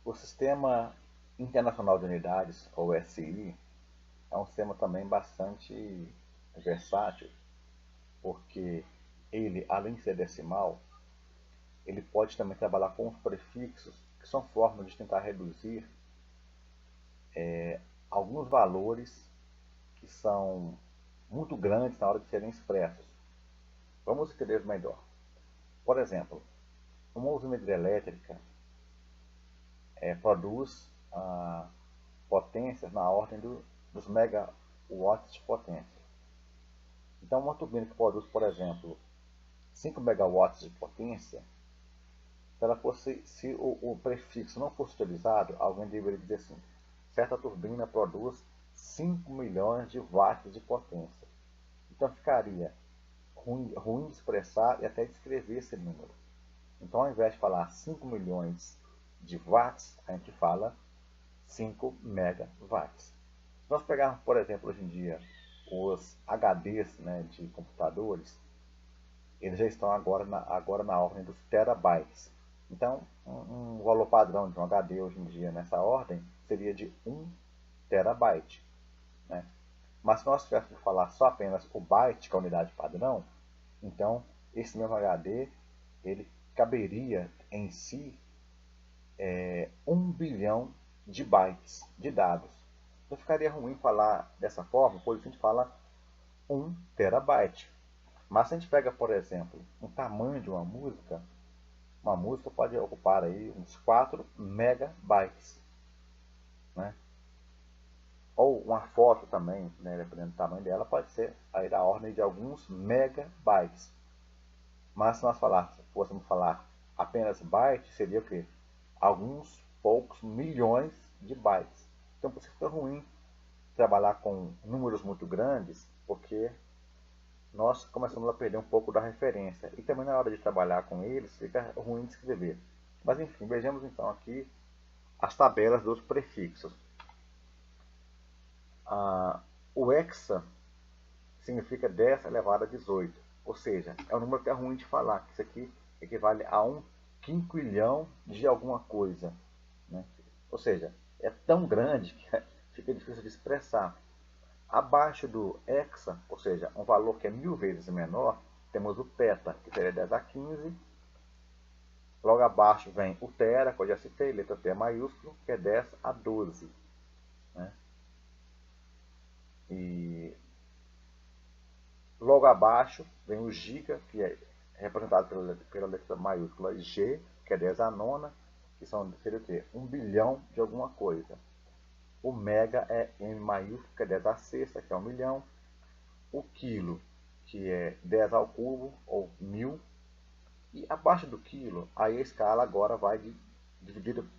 O Sistema Internacional de Unidades, ou SI, é um sistema também bastante versátil, porque ele, além de ser decimal, ele pode também trabalhar com os prefixos, que são formas de tentar reduzir alguns valores que são muito grandes na hora de serem expressos. Vamos entender melhor. Por exemplo, uma usina hidrelétrica produz potências na ordem dos megawatts de potência. Então, uma turbina que produz, por exemplo, 5 megawatts de potência, se o prefixo não fosse utilizado, alguém deveria dizer assim: certa turbina produz 5 milhões de watts de potência. Então ficaria ruim de expressar e até de escrever esse número. Então, ao invés de falar 5 milhões de watts, a gente fala 5 megawatts. Se nós pegarmos, por exemplo, hoje em dia, os HDs, né, de computadores, eles já estão agora na ordem dos terabytes. Então, um valor padrão de um HD hoje em dia nessa ordem seria de 1 terabyte. Né? Mas se nós tivéssemos que falar só apenas o byte, que é a unidade padrão, então esse mesmo HD ele caberia em si 1 bilhão de bytes de dados. Então ficaria ruim falar dessa forma, por isso a gente fala 1 terabyte. Mas se a gente pega, por exemplo, o tamanho de uma música pode ocupar aí uns 4 megabytes. Né? Ou uma foto também, né, dependendo do tamanho dela, pode ser aí da ordem de alguns megabytes. Mas se nós fôssemos falar apenas bytes, seria o quê? Alguns poucos milhões de bytes. Então por isso fica ruim trabalhar com números muito grandes, porque nós começamos a perder um pouco da referência. E também na hora de trabalhar com eles, fica ruim de escrever. Mas enfim, vejamos então aqui as tabelas dos prefixos. O hexa significa 10 elevado a 18. Ou seja, é um número que é ruim de falar, que isso aqui equivale a 1 quinquilhão de alguma coisa. Né? Ou seja, é tão grande que fica difícil de expressar. Abaixo do hexa, ou seja, um valor que é 1000 vezes menor, temos o peta, que seria 10 a 15. Logo abaixo vem o tera, que eu já citei, letra T maiúsculo, que é 10 a 12. Né? E logo abaixo vem o giga, que é representado pela letra maiúscula G, que é 10 a nona, que seria o quê? 1 bilhão de alguma coisa. O mega é M maiúsculo, que é 10 a sexta, que é 1 milhão. O quilo, que é 10 ao cubo, ou 1000. E abaixo do quilo, aí a escala agora vai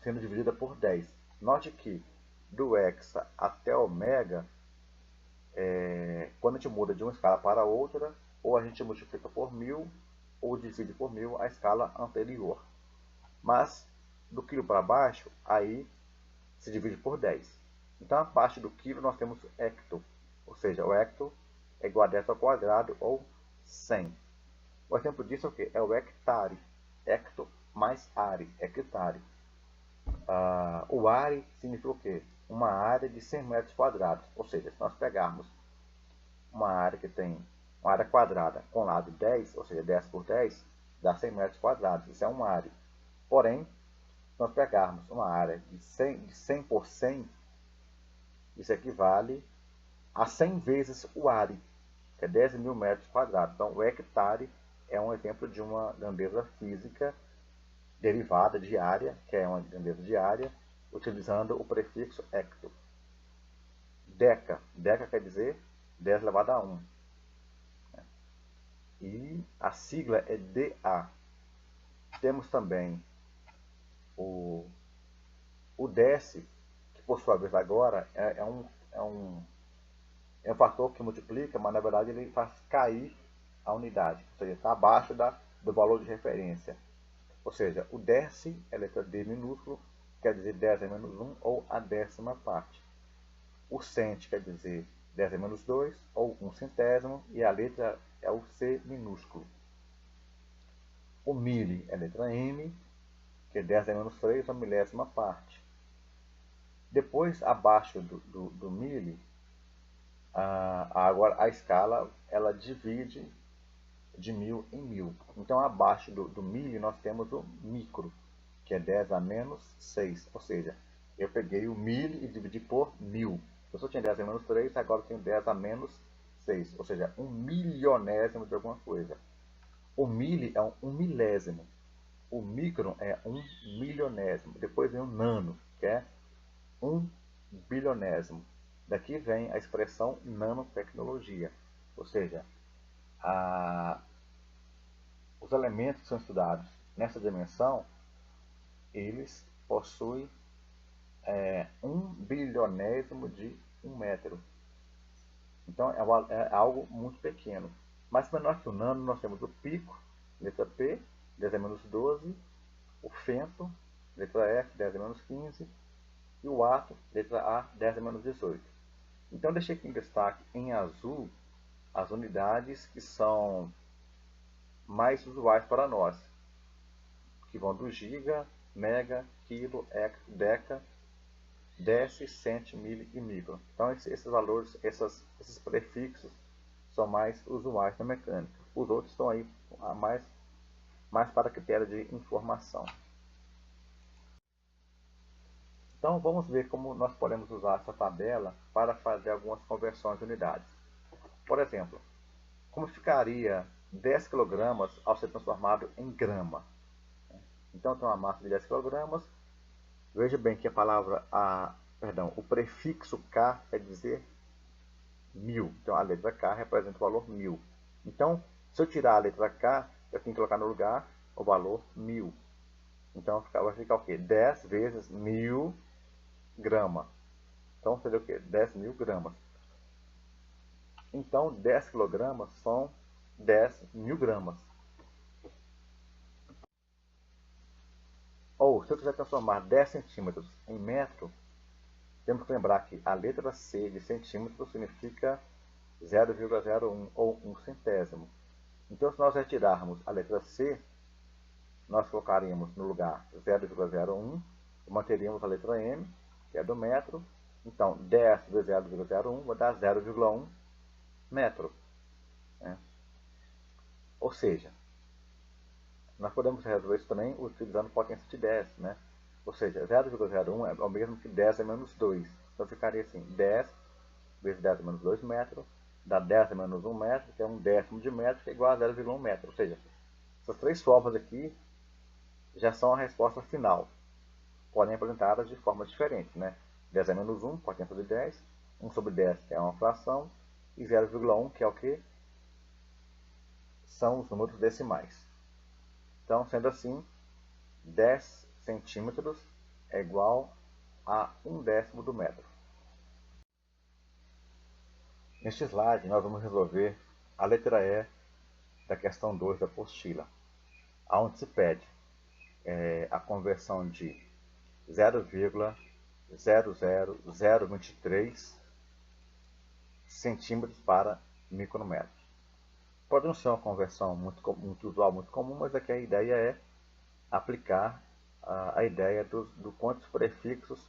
sendo dividida por 10. Note que do hexa até o mega, quando a gente muda de uma escala para outra, ou a gente multiplica por 1000, ou divide por 1000 a escala anterior. Mas do quilo para baixo, aí se divide por 10. Então, abaixo do quilo nós temos hecto, ou seja, o hecto é igual a 10 ao quadrado, ou 100. O exemplo disso é o quê? É o hectare. Hecto mais are, hectare. O are significa o quê? Uma área de 100 metros quadrados. Ou seja, se nós pegarmos uma área que tem uma área quadrada com lado 10, ou seja, 10 por 10, dá 100 metros quadrados. Isso é uma área. Porém, se nós pegarmos uma área de 100 por 100, isso equivale a 100 vezes o are, que é 10 mil metros quadrados. Então, o hectare é um exemplo de uma grandeza física derivada de área, que é uma grandeza de área, utilizando o prefixo hecto. Deca. Deca quer dizer 10 elevado a 1. E a sigla é DA. Temos também o dec, que por sua vez agora é um fator que multiplica, mas na verdade ele faz cair a unidade, ou seja, está abaixo do valor de referência. Ou seja, o dec é a letra D minúsculo, quer dizer 10 a menos 1, ou a décima parte. O cent quer dizer 10 a menos 2, ou 1 centésimo, e a letra é o C minúsculo. O mili é a letra M, que é 10 a menos 3, uma milésima parte. Depois, abaixo do mili, agora a escala ela divide de 1000 em 1000. Então, abaixo do mili, nós temos o micro, que é 10 a menos 6. Ou seja, eu peguei o mili e dividi por 1000. Eu só tinha 10 a menos 3, agora eu tenho 10 a menos 6. Ou seja, 1 milionésimo de alguma coisa. O mili é um milésimo. O micro é 1 milionésimo. Depois vem o nano, que é 1 bilionésimo. Daqui vem a expressão nanotecnologia. Ou seja, os elementos que são estudados nessa dimensão, eles possuem 1 bilionésimo de 1 metro. Então é algo muito pequeno. Mas menor que o nano, nós temos o pico, letra P, 10 a menos 12, o femto, letra F, 10 a menos 15, e o ato, letra A, 10 a menos 18. Então deixei aqui em destaque em azul as unidades que são mais usuais para nós, que vão do giga, mega, quilo, hecto, deca, deci, centi, mili e micro. Então esses valores, esses prefixos são mais usuais na mecânica. Os outros estão aí mais para critério de informação. Então vamos ver como nós podemos usar essa tabela para fazer algumas conversões de unidades. Por exemplo, como ficaria 10 kg ao ser transformado em grama? Então tem uma massa de 10 kg. Veja bem que a palavra, o prefixo K quer dizer 1000. Então a letra K representa o valor 1000. Então, se eu tirar a letra K, eu tenho que colocar no lugar o valor 1000. Então vai ficar o quê? 10 vezes 1000 grama. Então seria o quê? 10.000 gramas. Então 10 kg são 10.000 gramas. Ou, se eu quiser transformar 10 centímetros em metro, temos que lembrar que a letra C de centímetro significa 0,01 ou 1 centésimo. Então, se nós retirarmos a letra C, nós colocaríamos no lugar 0,01 e manteríamos a letra M, que é do metro. Então, 10 vezes 0,01 vai dar 0,1 metro. Ou seja, nós podemos resolver isso também utilizando potência de 10. Ou seja, 0,01 é o mesmo que 10 a menos 2. Então ficaria assim, 10 vezes 10 a menos 2 metros, dá 10 a menos 1 metro, que é 1/10 de metro, que é igual a 0,1 metro. Ou seja, essas três formas aqui já são a resposta final. Podem apresentadas de formas diferentes. 10 a menos 1, potência de 10, 1 sobre 10, que é uma fração, e 0,1, que é o que? São os números decimais. Então, sendo assim, 10 centímetros é igual a 1/10 do metro. Neste slide, nós vamos resolver a letra E da questão 2 da apostila, onde se pede a conversão de 0,00023 centímetros para micrometros. Pode não ser uma conversão muito usual, muito comum, mas aqui a ideia é aplicar a ideia do quantos prefixos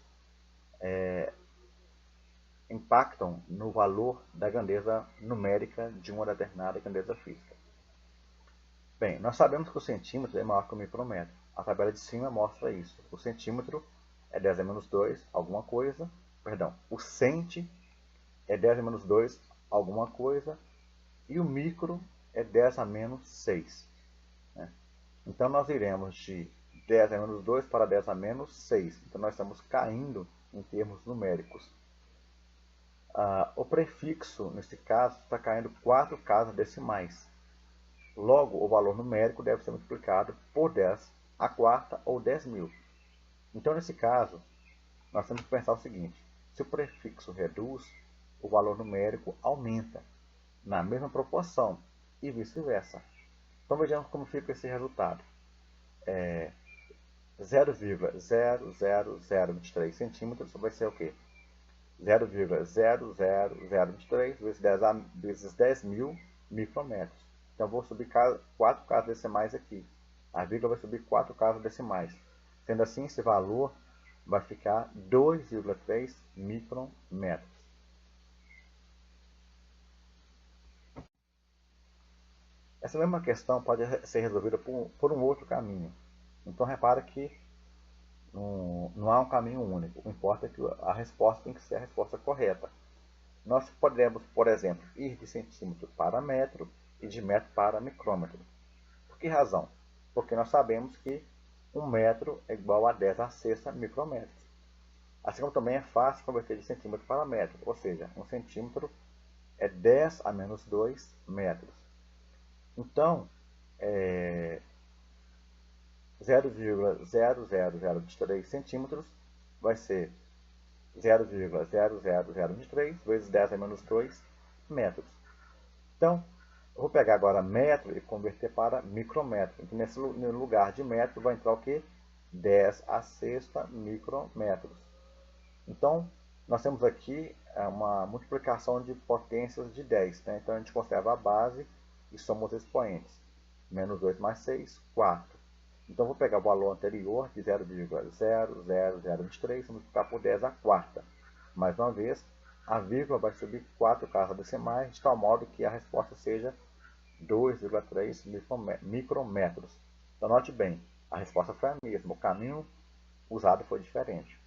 impactam no valor da grandeza numérica de uma determinada grandeza física. Bem, nós sabemos que o centímetro é maior que o micrômetro. A tabela de cima mostra isso. O centímetro é 10 a menos 2, alguma coisa. Perdão, o centi é 10 a menos 2, alguma coisa. E o micro é 10 a menos 6. Então nós iremos de 10 a menos 2 para 10 a menos 6. Então nós estamos caindo em termos numéricos. O prefixo, nesse caso, está caindo 4 casas decimais. Logo, o valor numérico deve ser multiplicado por 10 a quarta ou 10.000. Então, nesse caso, nós temos que pensar o seguinte: se o prefixo reduz, o valor numérico aumenta na mesma proporção e vice-versa. Então, vejamos como fica esse resultado. 0,00023 centímetros vai ser o quê? 0,00023 vezes 10.000 micrometros. Então, vou subir 4 casas decimais aqui. A vírgula vai subir 4 casas decimais. Sendo assim, esse valor vai ficar 2,3 micrometros. Essa mesma questão pode ser resolvida por um outro caminho. Então, repara que não há um caminho único. O que importa é que a resposta tem que ser a resposta correta. Nós podemos, por exemplo, ir de centímetro para metro e de metro para micrômetro. Por que razão? Porque nós sabemos que 1 metro é igual a 10 a sexta micrometros. Assim como também é fácil converter de centímetro para metro, ou seja, 1 centímetro é 10 a menos 2 metros. Então, 0,0023 centímetros vai ser 0,0023 vezes 10 a menos 2 metros. Então, eu vou pegar agora metro e converter para micrometro. Então, nesse lugar de metro vai entrar o quê? 10 a sexta micrometros. Então, nós temos aqui uma multiplicação de potências de 10. Né? Então, a gente conserva a base e soma os expoentes. Menos 2 mais 6, 4. Então, vou pegar o valor anterior de 0,00023 e multiplicar por 10 a quarta. Mais uma vez, a vírgula vai subir 4 casas decimais, de tal modo que a resposta seja 2,3 micrometros. Então, note bem, a resposta foi a mesma, o caminho usado foi diferente.